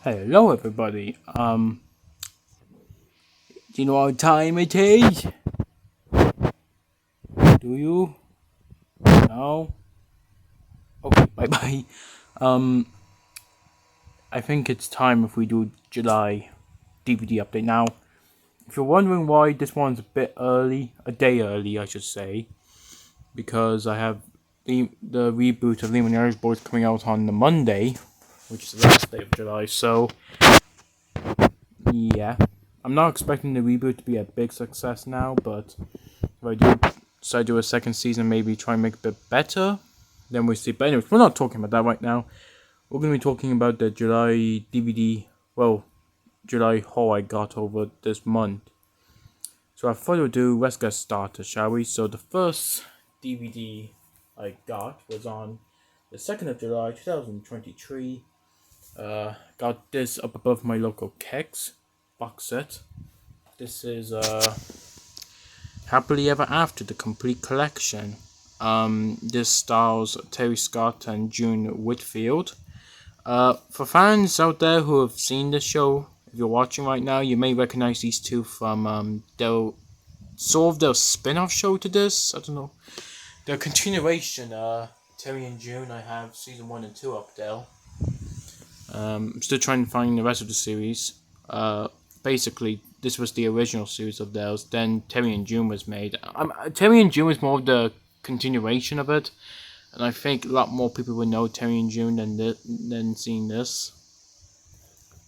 Hello, everybody. Do you know what time it is? Do you? No? Okay, bye bye. Um, I think it's time if we do July DVD update. Now, if you're wondering why this one's a bit early, a day early, I should say, because I have the reboot of Lehman Irish Boys coming out on the Monday, which is the last day of July, so yeah. I'm not expecting the reboot to be a big success now, but if I do decide to do a second season, maybe try and make it a bit better, then we'll see. But anyways, we're not talking about that right now. We're going to be talking about the July DVD, July haul I got over this month. So without further ado, let's get started, shall we? So the first DVD I got was on the 2nd of July 2023. Got this up above my local kegs box set. This is Happily Ever After, the complete collection. This stars Terry Scott and June Whitfield. For fans out there who have seen this show, if you're watching right now, you may recognize these two from their spin-off show to this. I don't know. Their continuation, Terry and June, I have season 1 and 2 up there. I'm still trying to find the rest of the series. Basically, this was the original series of theirs. Then Terry and June was made. Terry and June was more of the continuation of it, and I think a lot more people would know Terry and June than seeing this.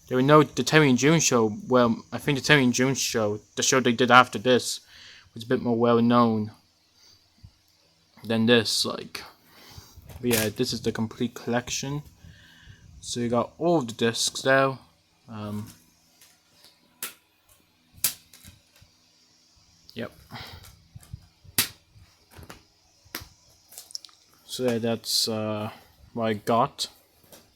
They would know the Terry and June show. Well, I think the Terry and June show, the show they did after this, was a bit more well known than this. But yeah, this is the complete collection. So you got all of the discs there. Yep. So yeah, that's what I got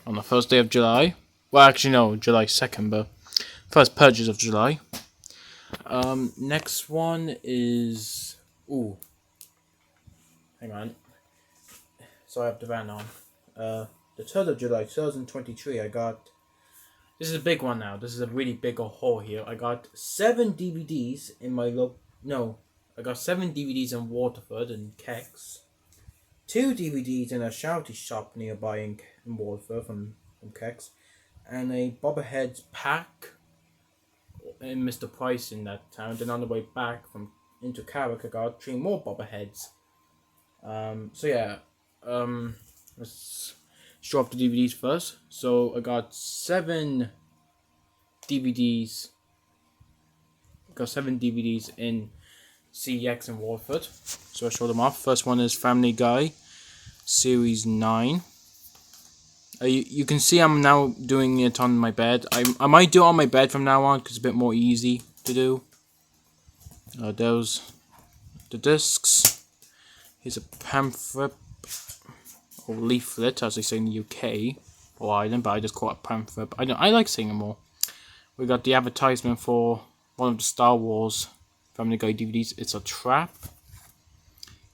on the first day of July. Well, actually no, July 2nd, but first purchase of July. Next one is hang on. So I have the van on. The 3rd of July 2023, I got. This is a big one now. This is a really big haul here. I got 7 DVDs in my I got 7 DVDs in Waterford and Kex. 2 DVDs in a charity shop nearby in Waterford from Kex. And a bobbleheads pack in Mr. Price in that town. Then on the way back into Carrick, I got 3 more bobbleheads. So yeah. Let's show up the DVDs first. So I got 7 DVDs. In CEX in Watford. So I show them off. First one is Family Guy, Series 9. You can see I'm now doing it on my bed. I might do it on my bed from now on because it's a bit more easy to do. Those the discs. Here's a pamphlet or leaflet, as they say in the UK or Ireland, but I just call it pamphlet. I like saying them more. We got the advertisement for one of the Star Wars Family Guy DVDs. It's a trap.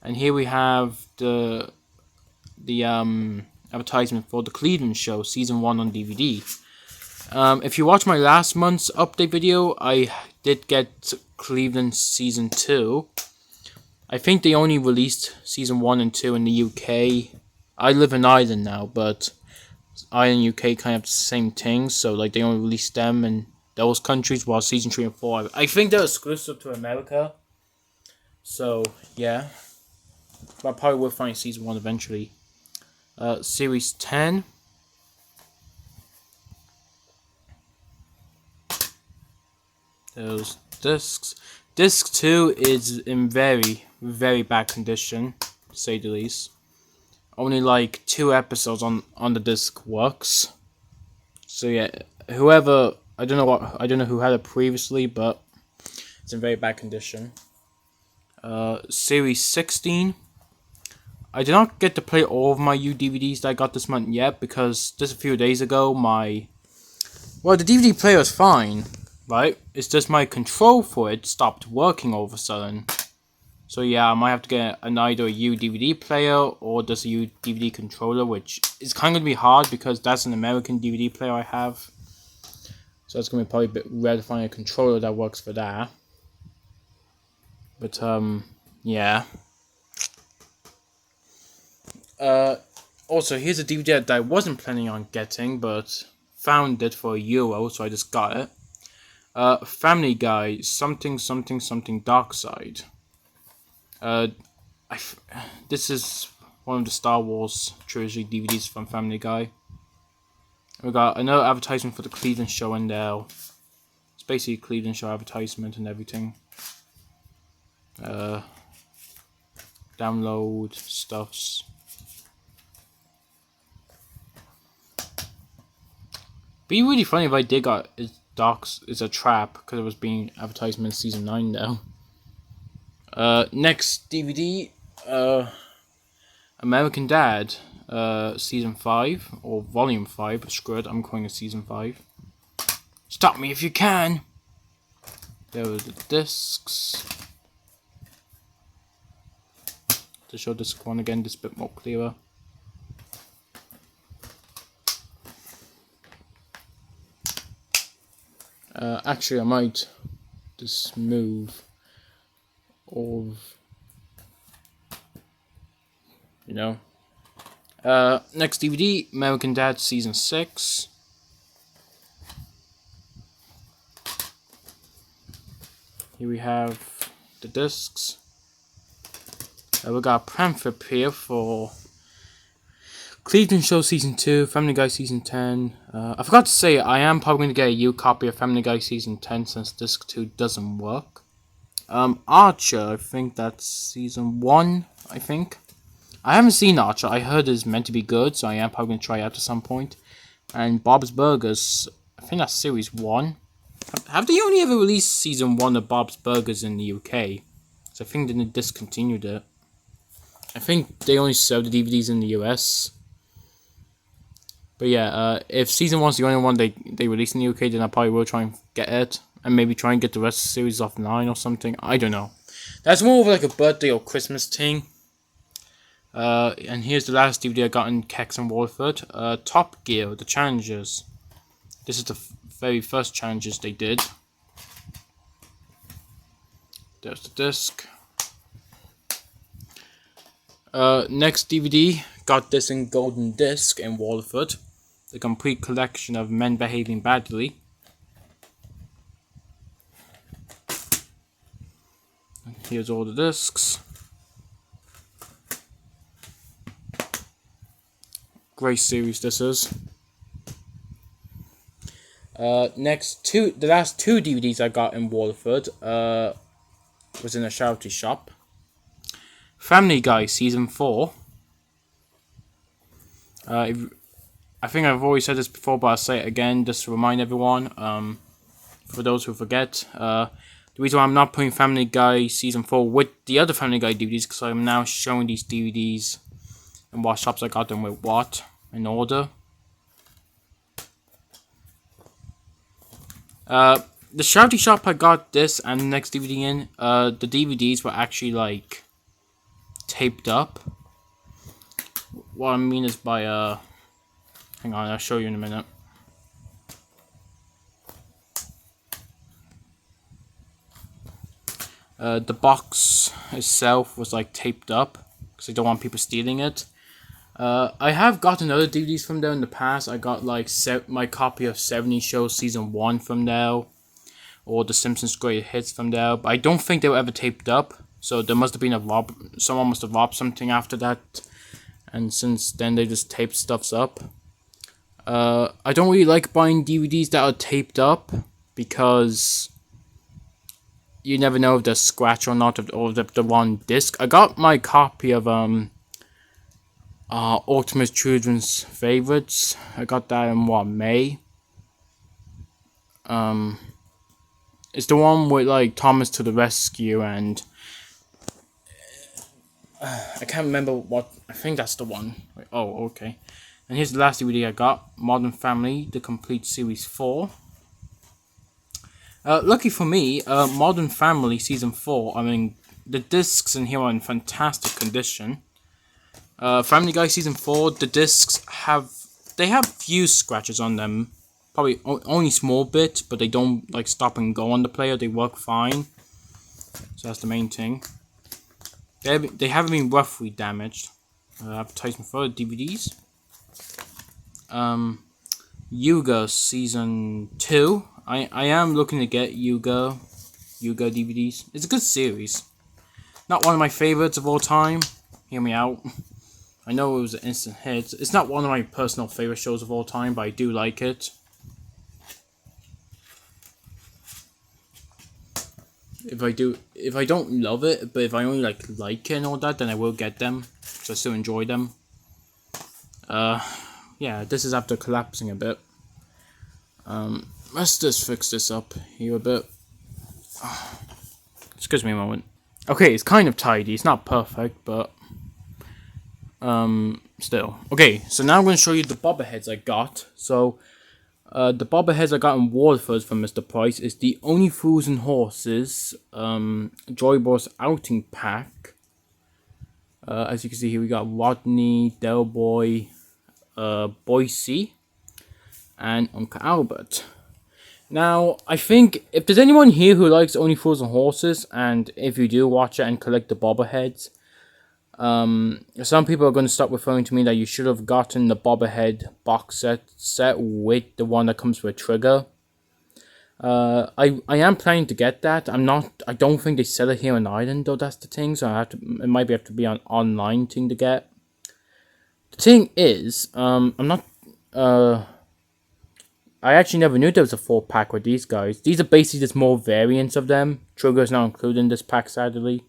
And here we have the advertisement for the Cleveland Show season 1 on DVD. If you watch my last month's update video, I did get Cleveland season 2. I think they only released season 1 and 2 in the UK. I live in Ireland now, but Ireland and UK kind of have the same thing, so they only released them in those countries, while season 3 and 4, I think they're exclusive to America. So yeah, but I probably will find season 1 eventually. Series 10. Those discs. Disc 2 is in very, very bad condition, to say the least. Only 2 episodes on the disc works. So yeah, I don't know who had it previously, but it's in very bad condition. Series 16. I did not get to play all of my DVDs that I got this month yet, because just a few days ago the DVD player is fine, right? It's just my control for it stopped working all of a sudden. So yeah, I might have to get either a DVD player or just a DVD controller, which is kind of going to be hard because that's an American DVD player I have. So that's gonna be probably a bit rare to find a controller that works for that. But yeah. Also, here's a DVD that I wasn't planning on getting, but found it for €1, so I just got it. Family Guy, something Dark Side. This is one of the Star Wars trilogy DVDs from Family Guy. We got another advertisement for the Cleveland show in there. It's basically a Cleveland show advertisement and everything. Download stuffs. Be really funny if I did got it's a trap because it was being advertisement in season 9 now. Next DVD, American Dad, season 5 or volume 5. Screw it, I'm calling it season 5. Stop me if you can. There are the discs. To show disc 1 again, just a bit more clearer. Actually, I might just move all of, next DVD, American Dad season 6. Here we have the discs. We got a pamphlet here for Cleveland Show Season 2, Family Guy Season 10. I forgot to say, I am probably going to get a U copy of Family Guy Season 10 since Disc 2 doesn't work. Archer, I think that's Season 1, I think. I haven't seen Archer. I heard it's meant to be good, so I am probably going to try it out at some point. And Bob's Burgers, I think that's Series 1. Have they only ever released Season 1 of Bob's Burgers in the UK? So I think they discontinued it. I think they only sell the DVDs in the US. But yeah, if Season 1's the only one they release in the UK, then I probably will try and get it. And maybe try and get the rest of the series offline or something. I don't know. That's more of like a birthday or Christmas thing. And here's the last DVD I got in Kex and Walford. Top Gear, the Challengers. This is the very first Challengers they did. There's the disc. Next DVD, got this in Golden Disc in Walford. The complete collection of Men Behaving Badly. And here's all the discs. Great series this is. The last two DVDs I got in Walford was in a charity shop. Family Guy Season 4. I think I've always said this before, but I'll say it again just to remind everyone. For those who forget, the reason why I'm not putting Family Guy Season 4 with the other Family Guy DVDs because I'm now showing these DVDs and what shops I got them with what in order. The charity shop I got this and the next DVD in, the DVDs were actually like taped up. What I mean is by hang on, I'll show you in a minute. The box itself was like taped up because I don't want people stealing it. I have gotten other DVDs from there in the past. I got like my copy of 70 Shows Season 1 from there, or The Simpsons Great Hits from there, but I don't think they were ever taped up. So there must have been someone must have robbed something after that, and since then they just taped stuffs up. I don't really like buying DVDs that are taped up because you never know if they're scratched or not, or if they're on disc. I got my copy of Ultimate Children's Favorites. I got that in May. It's the one with like Thomas to the Rescue and I can't remember what. I think that's the one. Oh, okay. And here's the last DVD I got: Modern Family, the complete series 4. Lucky for me, Modern Family season 4. I mean, the discs in here are in fantastic condition. Family Guy season 4. The discs have few scratches on them. Probably only small bit, but they don't like stop and go on the player. They work fine. So that's the main thing. They haven't been roughly damaged. Advertisement for DVDs. Yuga Season 2. I am looking to get Yuga DVDs. It's a good series. Not one of my favorites of all time. Hear me out. I know it was an instant hit. It's not one of my personal favorite shows of all time, but I do like it. If I don't love it, but if I only like it and all that, then I will get them. So I still enjoy them. Yeah, this is after collapsing a bit. Let's just fix this up here a bit. Excuse me a moment. Okay, it's kind of tidy. It's not perfect, but still. Okay, so now I'm going to show you the bobbleheads I got. So, the bobbleheads I got in Waterford from Mr. Price is the Only Fools and Horses Joy Boss Outing Pack. As you can see here, we got Rodney, Del Boy, Boise, and Uncle Albert. Now, I think if there's anyone here who likes Only Fools and Horses, and if you do watch it and collect the bobbleheads, some people are going to start referring to me that you should have gotten the bobblehead box set with the one that comes with a trigger. I am planning to get that. I don't think they sell it here in Ireland though. That's the thing. So it might have to be an online thing to get. The thing is, I actually never knew there was a 4-pack with these guys. These are basically just more variants of them. Trigger is not included in this pack, sadly.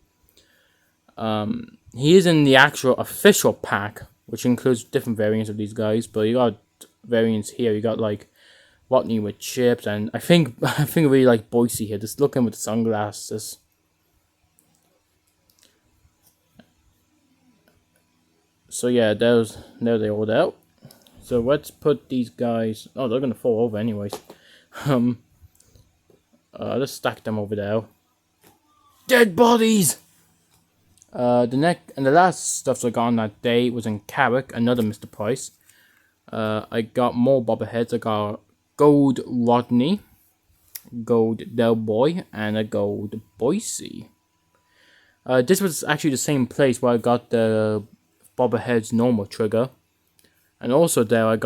He is in the actual official pack, which includes different variants of these guys. But you got variants here. You got like Rodney with chips, and I think I really like Boise here. Just looking with the sunglasses. So yeah, there they all out. So let's put these guys. Oh, they're gonna fall over anyways. Let's stack them over there. Dead bodies. The last stuff I got on that day was in Carrick, another Mr. Price. I got more bobbleheads. I got gold Rodney, gold Del Boy, and a gold Boise. This was actually the same place where I got the bobbleheads normal trigger, and also there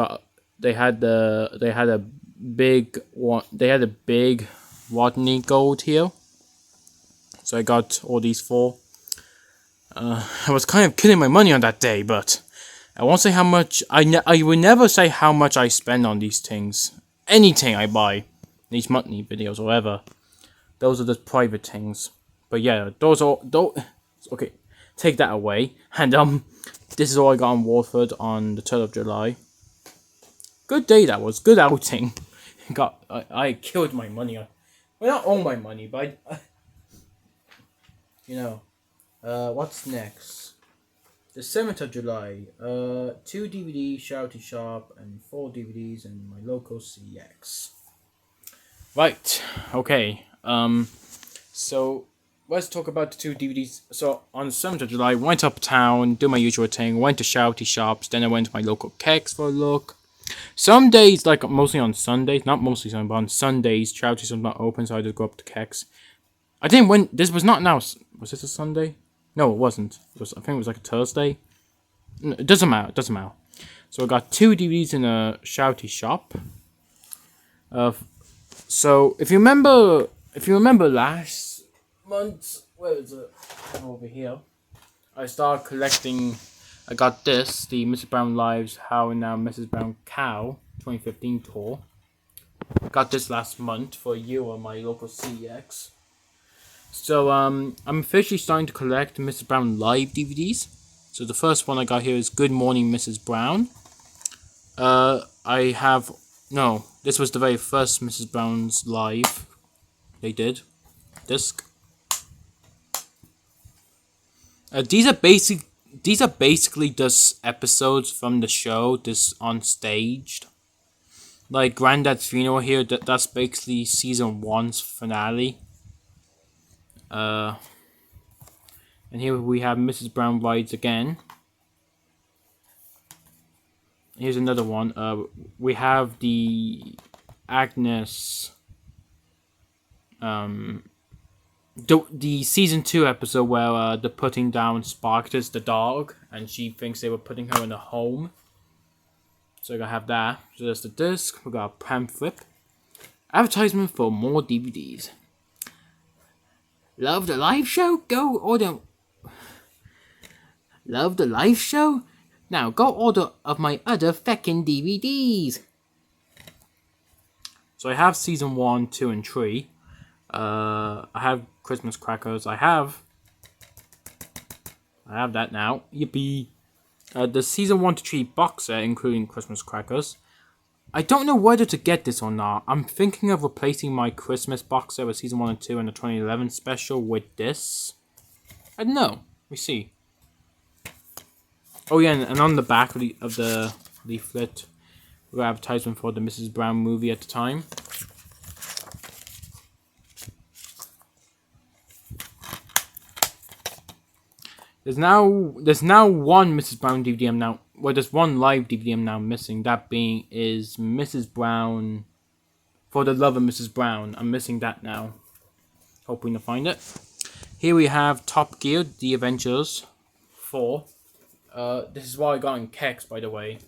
they had a big Rodney gold here. So I got all these 4. I was kind of killing my money on that day, but I won't say how much. I will never say how much I spend on these things. Anything I buy, these monthly videos or whatever, those are just private things. But yeah, those. Okay, take that away. And this is all I got on Waterford on the 3rd of July. Good day that was. Good outing. I killed my money. Well, not all my money, but what's next? The 7th of July. 2 DVDs, Charity Shop, and 4 DVDs in my local CX. Right. Okay. So let's talk about the 2 DVDs. So on the 7th of July, went uptown, do my usual thing, went to Charity Shops, then I went to my local Kex for a look. Some days, like mostly on Sundays, not mostly Sundays, but on Sundays, Charity Shop's not open, so I just go up to Kex. I think this was not now. Was this a Sunday? No, it wasn't. I think it was like a Thursday. No, it doesn't matter. So I got 2 DVDs in a Shouty shop. So if you remember last month, where is it? Over here. I started collecting. I got this, the Mrs. Brown Lives How and Now Mrs. Brown Cow 2015 tour. Got this last month for a year on my local CEX. So I'm officially starting to collect Mrs. Brown live DVDs. So the first one I got here is Good Morning Mrs. Brown. This was the very first Mrs. Brown's live they did disc. These are basically just episodes from the show, just unstaged. Like Granddad's Funeral here, that's basically season 1's finale. And here we have Mrs. Brown Rides Again. Here's another one. We have the Agnes, the season 2 episode where they're putting down Spartacus the dog, and she thinks they were putting her in a home. So I gotta have that. So there's the disc. We got a pamphlet. Advertisement for more DVDs. Love the live show? Go order. Love the live show? Now go order of my other feckin' DVDs. So I have season 1, 2, and 3. I have Christmas crackers. I have that now. Yippee. The season 1 to 3 box set, including Christmas crackers. I don't know whether to get this or not. I'm thinking of replacing my Christmas box set with season 1 and 2 and the 2011 special with this. I don't know. We see. Oh yeah, and on the back of the leaflet, we got advertisement for the Mrs. Brown movie at the time. There's now one Mrs. Brown DVD I'm now. Well, there's one live DVD I'm now missing. That being is Mrs. Brown. For the Love of Mrs. Brown. I'm missing that now. Hoping to find it. Here we have Top Gear: The Avengers 4. This is what I got in Kex, by the way.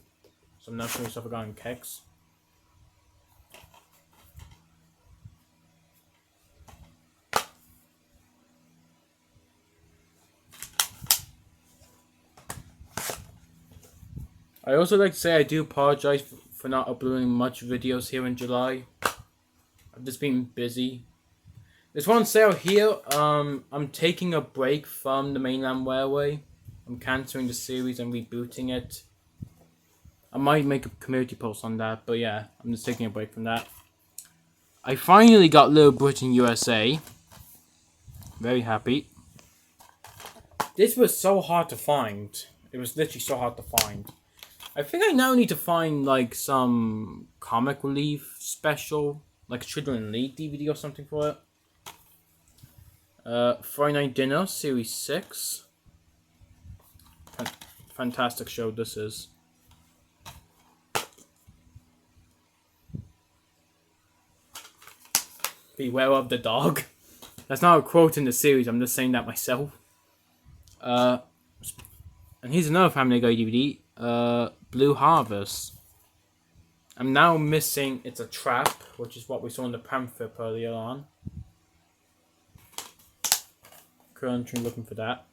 So I'm not showing stuff I got in Kex. I also like to say I do apologize for not uploading much videos here in July. I've just been busy. There's one sale here. I'm taking a break from the Mainland Railway. I'm cancelling the series and rebooting it. I might make a community post on that, but yeah, I'm just taking a break from that. I finally got Little Britain USA. Very happy. This was so hard to find. It was literally so hard to find. I think I now need to find like some comic relief special, like Children League DVD or something for it. Friday Night Dinner Series 6. Fantastic show this is. Beware of the dog. That's not a quote in the series, I'm just saying that myself. And here's another Family Guy DVD. Blue Harvest. I'm now missing It's a Trap, which is what we saw in the pamphlet earlier on. Currently looking for that.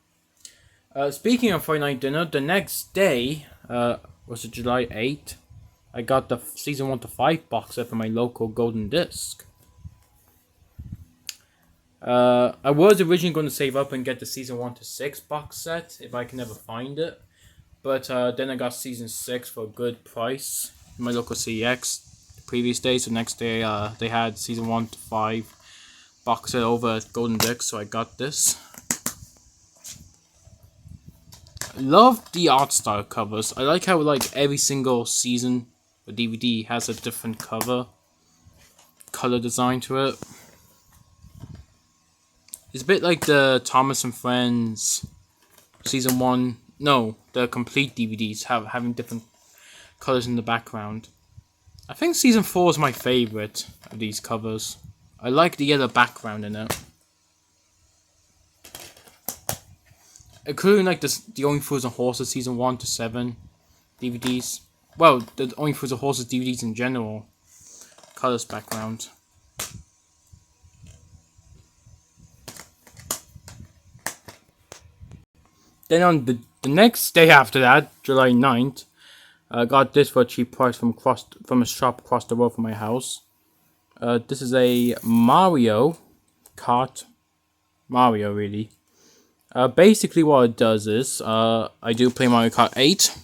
Speaking of Friday Night Dinner, the next day, was it July 8th, I got the season 1 to 5 box set from my local Golden Disc. I was originally going to save up and get the season 1 to 6 box set if I can ever find it. But then I got season 6 for a good price in my local CEX the previous day. So next day they had season 1 to 5 box set over at Golden Disc, so I got this. I love the art style covers. I like how like every single season of DVD has a different color design to it. It's a bit like the Thomas and Friends season 1. No, the complete DVDs having different colors in the background. I think season 4 is my favorite of these covers. I like the yellow background in it. Including like the Only Fools and Horses season 1 to 7 DVDs. Well, the Only Fools and Horses DVDs in general. Colors background. Then on the next day after that, July 9th, I got this for a cheap price from a shop across the road from my house. This is a Mario Kart. Mario, really. Basically what it does is, I do play Mario Kart 8.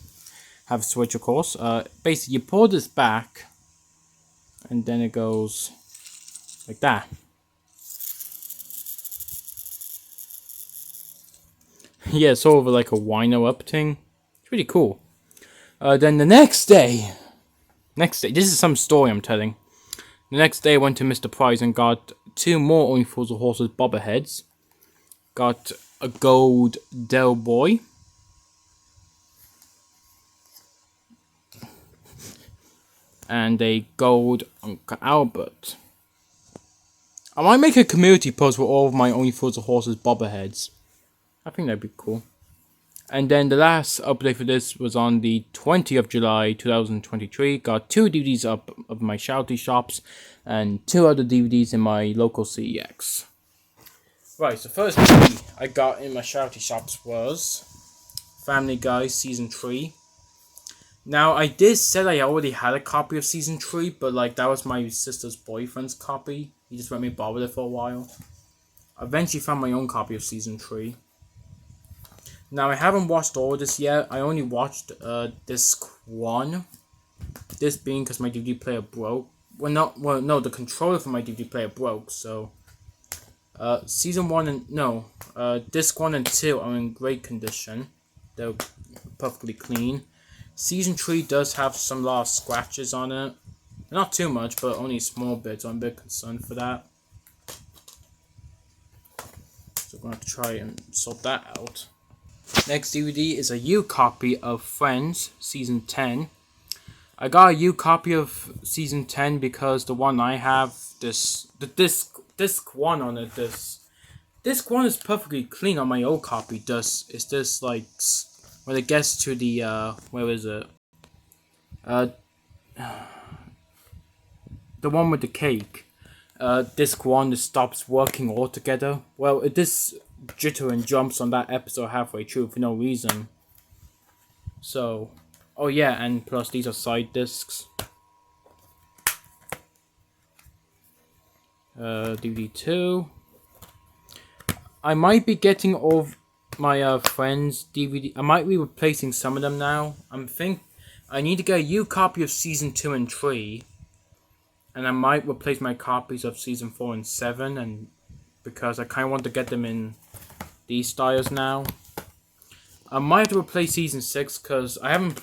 Have a Switch, of course. Basically, you pull this back, and then it goes like that. Yeah, sort of like a wino up thing. It's pretty cool. Then the next day, this is some story I'm telling. The next day I went to Mr. Price and got 2 more Only Fools and Horses bobbleheads. Got a gold Del Boy. and a gold Uncle Albert. I might make a community post with all of my Only Fools of Horses bobbleheads. I think that'd be cool. And then the last update for this was on the 20th of July 2023. Got 2 DVDs up of my charity shops and 2 other DVDs in my local CEX. Right, so first DVD I got in my charity shops was Family Guy Season 3. Now, I did say I already had a copy of Season 3, but like that was my sister's boyfriend's copy. He just let me borrow it for a while. I eventually found my own copy of Season 3. Now, I haven't watched all of this yet. I only watched disc 1. This being because my DVD player broke. No, the controller for my DVD player broke. So, Season 1 and disc 1 and 2 are in great condition. They're perfectly clean. Season 3 does have some lost scratches on it. Not too much, but only small bits. I'm a bit concerned for that. So, I'm going to have to try and sort that out. Next DVD is a U copy of Friends Season 10. I got a U copy of Season 10 because the one I have, the disc 1 on it, disc 1 is perfectly clean on my old copy. It's just like when it gets to the where is it? The one with the cake. Disc 1 just stops working altogether. Well, it just jitter and jumps on that episode halfway through for no reason. So, oh yeah, and plus these are side discs. DVD 2. I might be getting all of my Friends DVD. I might be replacing some of them now. I need to get a U copy of Season 2 and 3. And I might replace my copies of Season 4 and 7, and because I kind of want to get them in these styles now. I might have to replace Season 6 because I haven't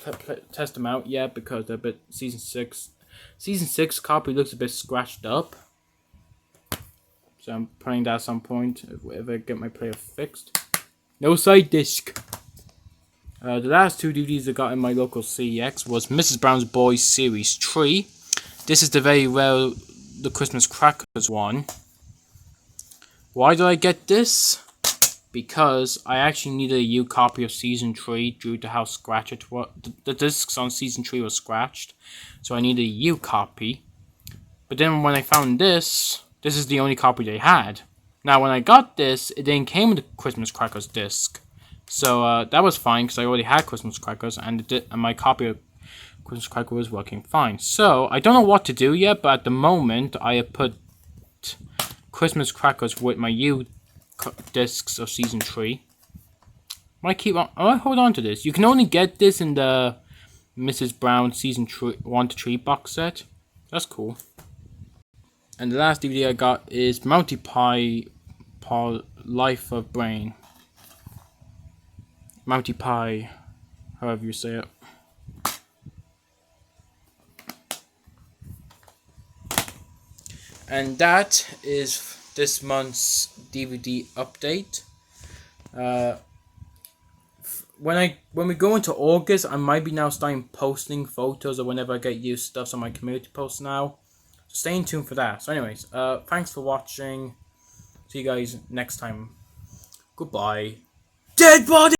tested them out yet because they're a bit Season 6 copy looks a bit scratched up. So I'm playing that at some point if I get my player fixed. No side disc. The last 2 DVDs I got in my local CEX was Mrs. Brown's Boys Series 3. This is the very rare The Christmas Crackers one. Why did I get this? Because I actually needed a U copy of Season 3 due to how scratched it was. The discs on Season 3 were scratched. So I needed a U copy. But then when I found this is the only copy they had. Now when I got this, it didn't came with the Christmas Crackers disc. So that was fine because I already had Christmas Crackers and my copy of Christmas Cracker was working fine. So I don't know what to do yet, but at the moment I have put Christmas Crackers with my U discs of Season 3. Might hold on to this. You can only get this in the Mrs. Brown Season 1 to 3 box set. That's cool. And the last DVD I got is Monty Python Life of Brain. Monty Pie, however you say it. And that is this month's DVD update. When we go into August, I might be now starting posting photos or whenever I get used stuff on my community posts now. So stay tuned for that. So anyways, thanks for watching. See you guys next time. Goodbye. Dead body!